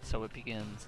so it begins.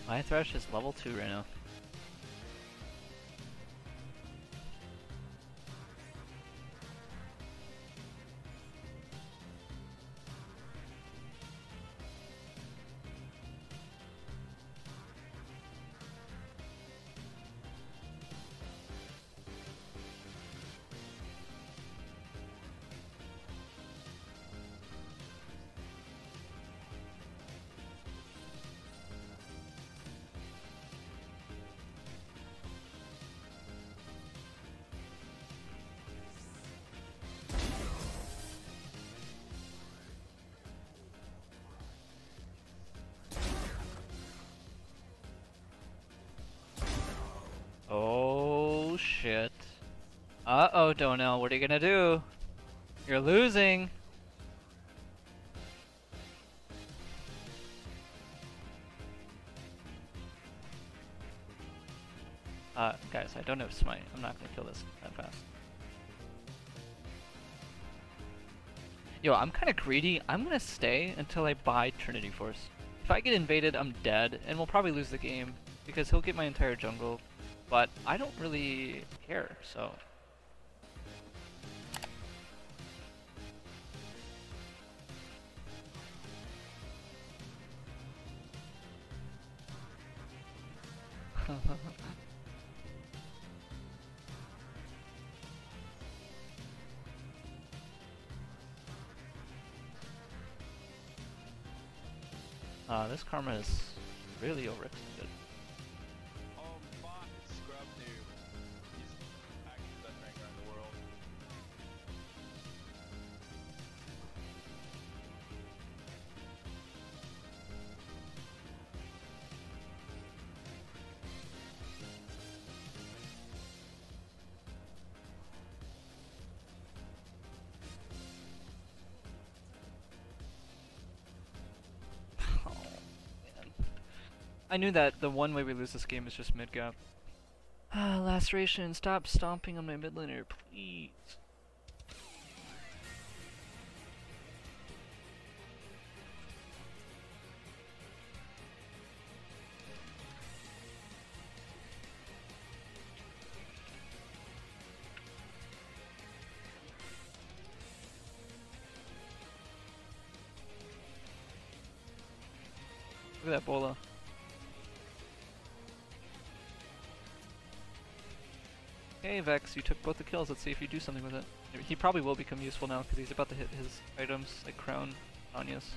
My Thresh is level 2 right now. Oh shit. Uh-oh, Donell, what are you gonna do? You're losing! Guys, I don't have smite. I'm not gonna kill this that fast. Yo, I'm kinda greedy. I'm gonna stay until I buy Trinity Force. If I get invaded, I'm dead, and we'll probably lose the game, because he'll get my entire jungle. But I don't really care, so... this Karma is really overextended. Oh fuck, scrub noob. He's actually the best ranker in the world. Oh, man. I knew that the one way we lose this game is just mid gap. Laceration, stop stomping on my mid laner, please. Look at that bola. Hey Vex, you took both the kills. Let's see if you do something with it. He probably will become useful now because he's about to hit his items like Crown, Anya's.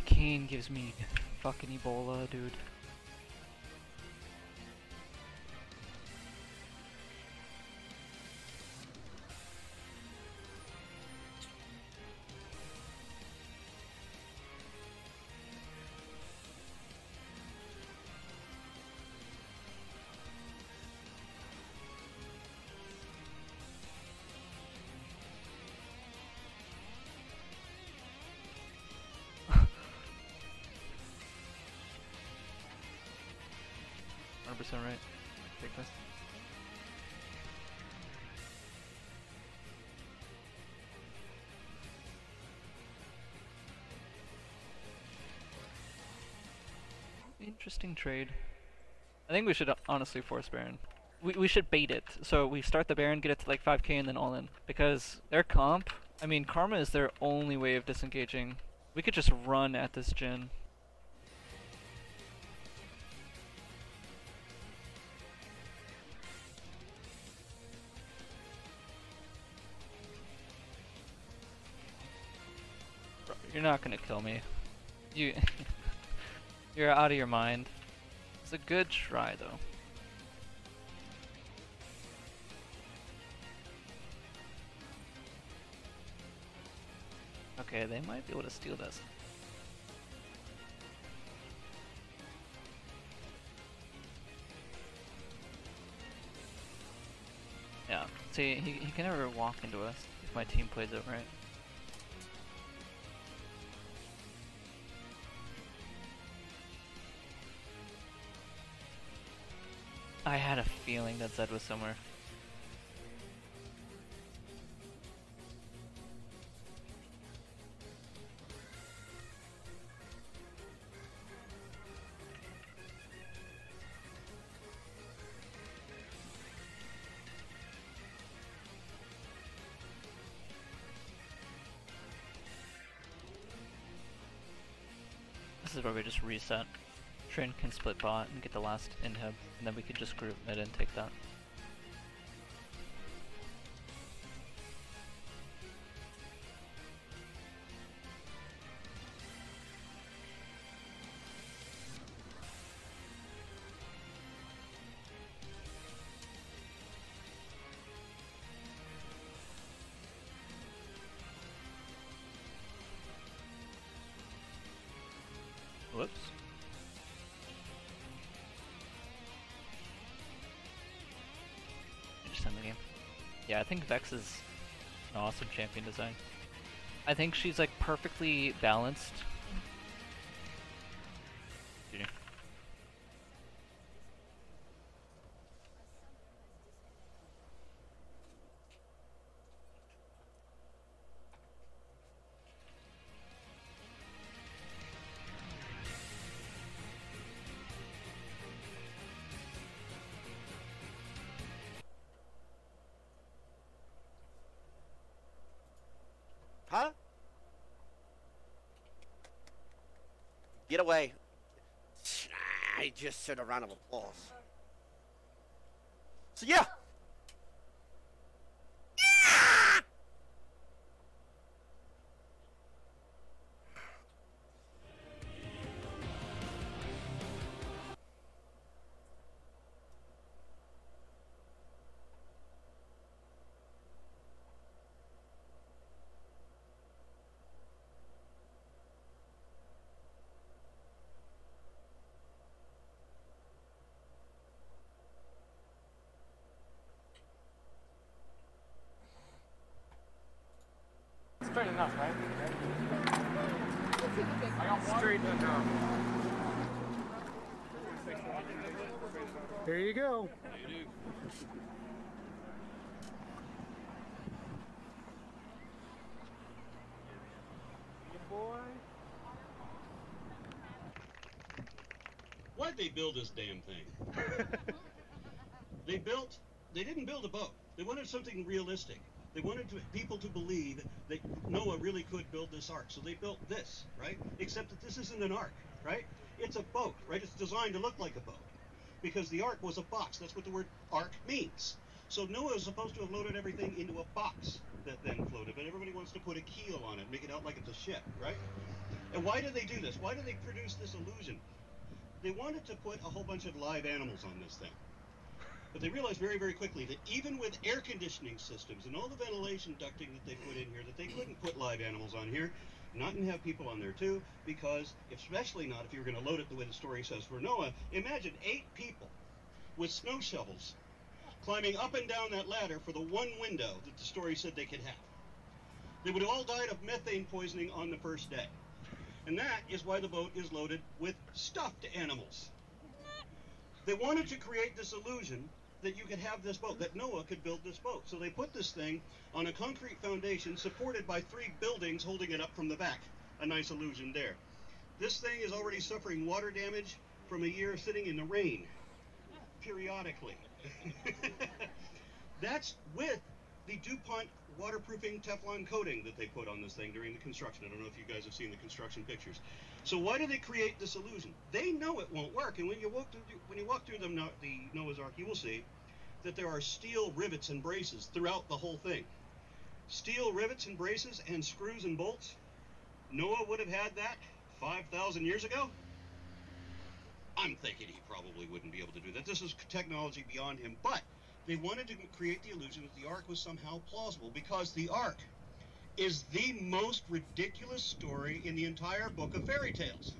Kane gives me fucking Ebola, dude. Right. Take this. Interesting trade. I think we should honestly force Baron. We should bait it. So we start the Baron, get it to like 5k, and then all in. Because their comp, I mean, Karma is their only way of disengaging. We could just run at this Jhin. Bro, you're not gonna kill me. You, you're out of your mind. It's a good try though. Okay, they might be able to steal this. Yeah, see, he can never walk into us if my team plays it right. I had a feeling that Zed was somewhere. This is where we just reset. Trin can split bot and get the last inhib, and then we could just group mid and take that. Whoops. Just end the game. Yeah, I think Vex is an awesome champion design. I think she's like perfectly balanced. GG. Huh? Get away. I just said a round of applause. So yeah. Straight enough, right? Straight enough. There you go. Why'd they build this damn thing? They didn't build a boat. They wanted something realistic. They wanted people to believe that Noah really could build this ark. So they built this, right? Except that this isn't an ark, right? It's a boat, right? It's designed to look like a boat. Because the ark was a box. That's what the word ark means. So Noah is supposed to have loaded everything into a box that then floated. But everybody wants to put a keel on it, make it out like it's a ship, right? And why do they do this? Why do they produce this illusion? They wanted to put a whole bunch of live animals on this thing. But they realized very, very quickly that even with air conditioning systems and all the ventilation ducting that they put in here, that they couldn't put live animals on here, not and have people on there too, because especially not if you were going to load it the way the story says for Noah. Imagine 8 people with snow shovels climbing up and down that ladder for the one window that the story said they could have. They would have all died of methane poisoning on the first day. And that is why the boat is loaded with stuffed animals. They wanted to create this illusion that you could have this boat, that Noah could build this boat. So they put this thing on a concrete foundation supported by 3 buildings holding it up from the back. A nice illusion there. This thing is already suffering water damage from a year sitting in the rain, periodically. That's with the DuPont waterproofing Teflon coating that they put on this thing during the construction. I don't know if you guys have seen the construction pictures. So why do they create this illusion? They know it won't work, and when you walk through the Noah's Ark, you will see that there are steel rivets and braces throughout the whole thing. Steel rivets and braces and screws and bolts. Noah would have had that 5,000 years ago. I'm thinking he probably wouldn't be able to do that. This is technology beyond him, but they wanted to create the illusion that the Ark was somehow plausible, because the Ark is the most ridiculous story in the entire book of fairy tales.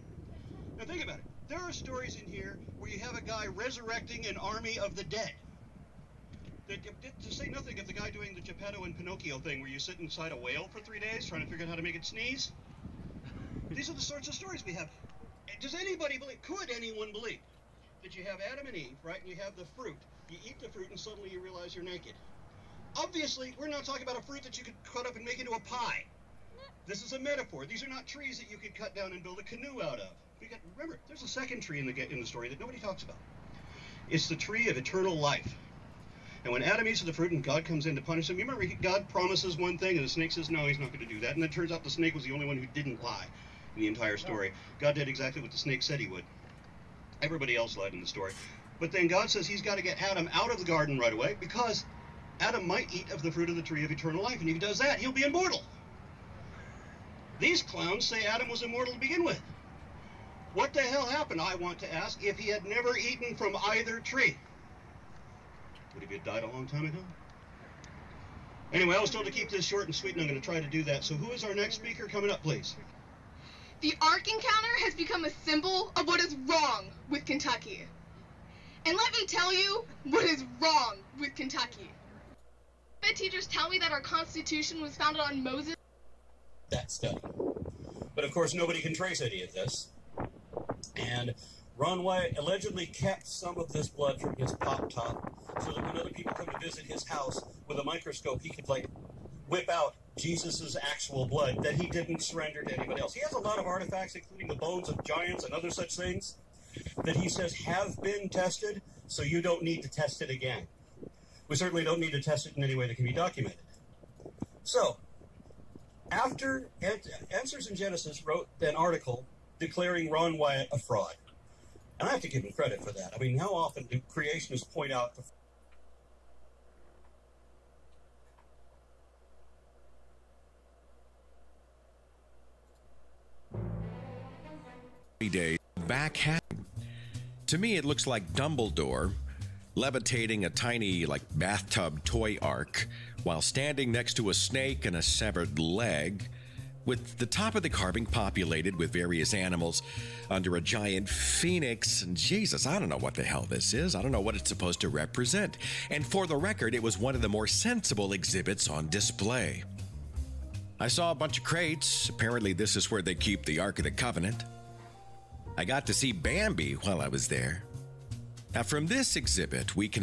Now think about it. There are stories in here where you have a guy resurrecting an army of the dead. To say nothing of the guy doing the Geppetto and Pinocchio thing where you sit inside a whale for 3 days trying to figure out how to make it sneeze. These are the sorts of stories we have. Does anybody believe, could anyone believe, that you have Adam and Eve, right, and you have the fruit, you eat the fruit and suddenly you realize you're naked? Obviously, we're not talking about a fruit that you could cut up and make into a pie. This is a metaphor. These are not trees that you could cut down and build a canoe out of. Remember, there's a second tree in the story that nobody talks about. It's the tree of eternal life. And when Adam eats of the fruit and God comes in to punish him, you remember God promises one thing and the snake says, no, he's not going to do that. And it turns out the snake was the only one who didn't lie in the entire story. God did exactly what the snake said he would. Everybody else lied in the story. But then God says he's got to get Adam out of the garden right away, because Adam might eat of the fruit of the tree of eternal life, and if he does that, he'll be immortal. These clowns say Adam was immortal to begin with. What the hell happened, I want to ask, if he had never eaten from either tree? Would he have died a long time ago? Anyway, I was told to keep this short and sweet, and I'm going to try to do that. So who is our next speaker coming up, please? The Ark encounter has become a symbol of what is wrong with Kentucky. And let me tell you what is wrong with Kentucky. My teachers tell me that our Constitution was founded on Moses. That study. But of course, nobody can trace any of this. And Ron Wyatt allegedly kept some of this blood from his pop top, so that when other people come to visit his house with a microscope, he could, whip out Jesus's actual blood that he didn't surrender to anybody else. He has a lot of artifacts, including the bones of giants and other such things, that he says have been tested, so you don't need to test it again. We certainly don't need to test it in any way that can be documented. So, after Answers in Genesis wrote an article declaring Ron Wyatt a fraud. And I have to give him credit for that. I mean, how often do creationists point out the days back to me it looks like Dumbledore levitating a tiny bathtub toy ark while standing next to a snake and a severed leg, with the top of the carving populated with various animals under a giant phoenix. And Jesus, I don't know what the hell this is. I don't know what it's supposed to represent. And for the record, it was one of the more sensible exhibits on display. I saw a bunch of crates. Apparently this is where they keep the Ark of the Covenant. I got to see Bambi while I was there. Now from this exhibit, we can